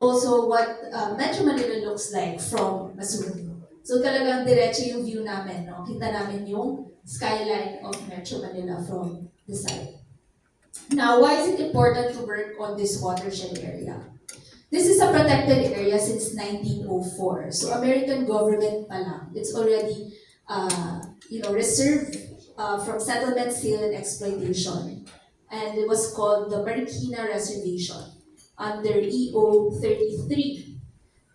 also what Metro Manila looks like from Masuri. So talagang diretso yung view namin, no? Kita namin yung skyline of Metro Manila from the side. Now, why is it important to work on this watershed area? This is a protected area since 1904. So American government pa lang, it's already reserved from settlement, sale, and exploitation. And it was called the Marikina Reservation under EO 33.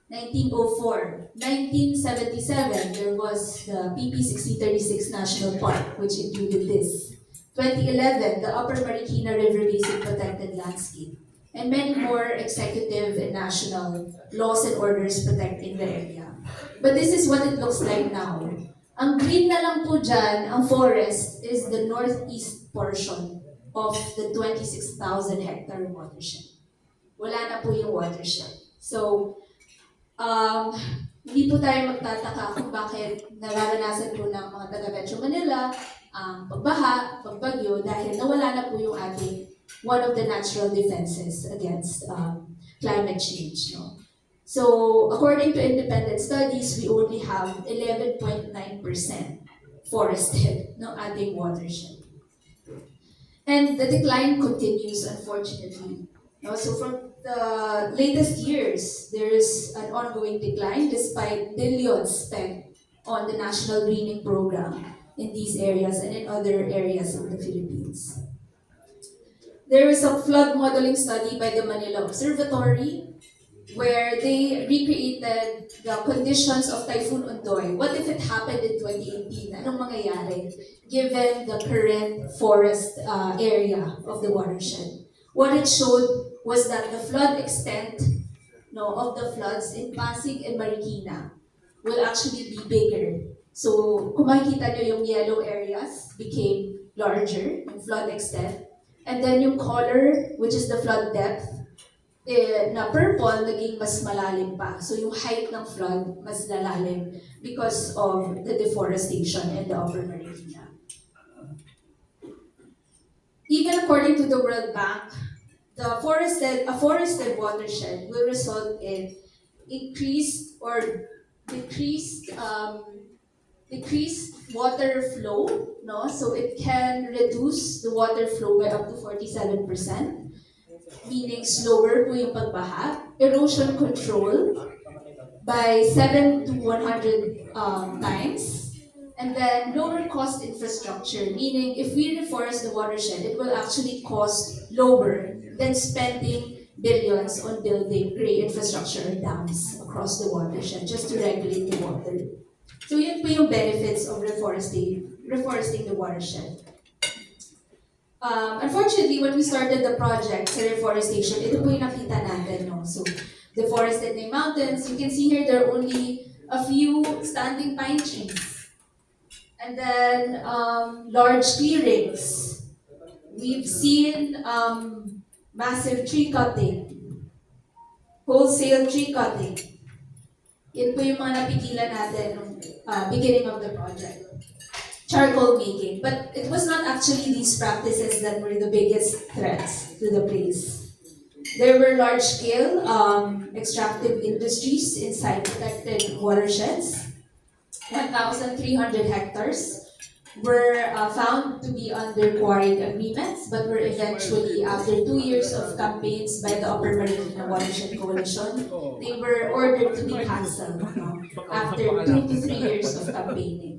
1904, 1977, there was the PP 6036 National Park, which included this. 2011, the Upper Marikina River Basin Protected Landscape, and many more executive and national laws and orders protecting the area. But this is what it looks like now. Ang green na lang po dyan, ang forest, is the northeast portion of the 26,000 hectare watershed. Wala na po yung watershed. So, hindi po tayo magtataka kung bakit nararanasan po ng mga taga Metro Manila ang pagbaha, pagbagyo, dahil nawala na po yung ating one of the natural defenses against climate change. No? So, according to independent studies, we only have 11.9% forested no ating watershed. And the decline continues, unfortunately. No? So, from the latest years, there is an ongoing decline despite billions spent on the National Greening Program in these areas and in other areas of the Philippines. There is a flood modeling study by the Manila Observatory where they recreated the conditions of Typhoon Ondoy. What if it happened in 2018? Anong mangyayari given the current forest area of the watershed? What it showed was that the flood extent of the floods in Pasig and Marikina will actually be bigger. So, kung makikita nyo yung yellow areas became larger, yung flood extent. And then yung color, which is the flood depth, na purple, naging mas malalim pa. So yung height ng flood, mas lalalim because of the deforestation in the Upper Marikina. Even according to the World Bank, a forested watershed will result in increased or decreased water flow, no? So it can reduce the water flow by up to 47%, meaning slower po yung pagbaha. Erosion control by 7 to 100 times. And then lower cost infrastructure, meaning if we reforest the watershed, it will actually cost lower than spending billions on building great infrastructure or dams across the watershed just to regulate the water. So yun po yung benefits of reforesting the watershed. Unfortunately, when we started the project sa reforestation, ito po yung nakita natin. No? So, deforested na yung mountains. You can see here there are only a few standing pine trees. And then large clearings. We've seen massive tree cutting, wholesale tree cutting. Yan po yung mga napigilan natin nung beginning of the project. Charcoal making. But it was not actually these practices that were the biggest threats to the place. There were large-scale extractive industries inside protected watersheds. 1,300 hectares were found to be under quarried agreements, but were eventually, after 2 years of campaigns by the Upper Marikina Watershed Coalition, they were ordered to be cancelled after 2 to 3 years of campaigning.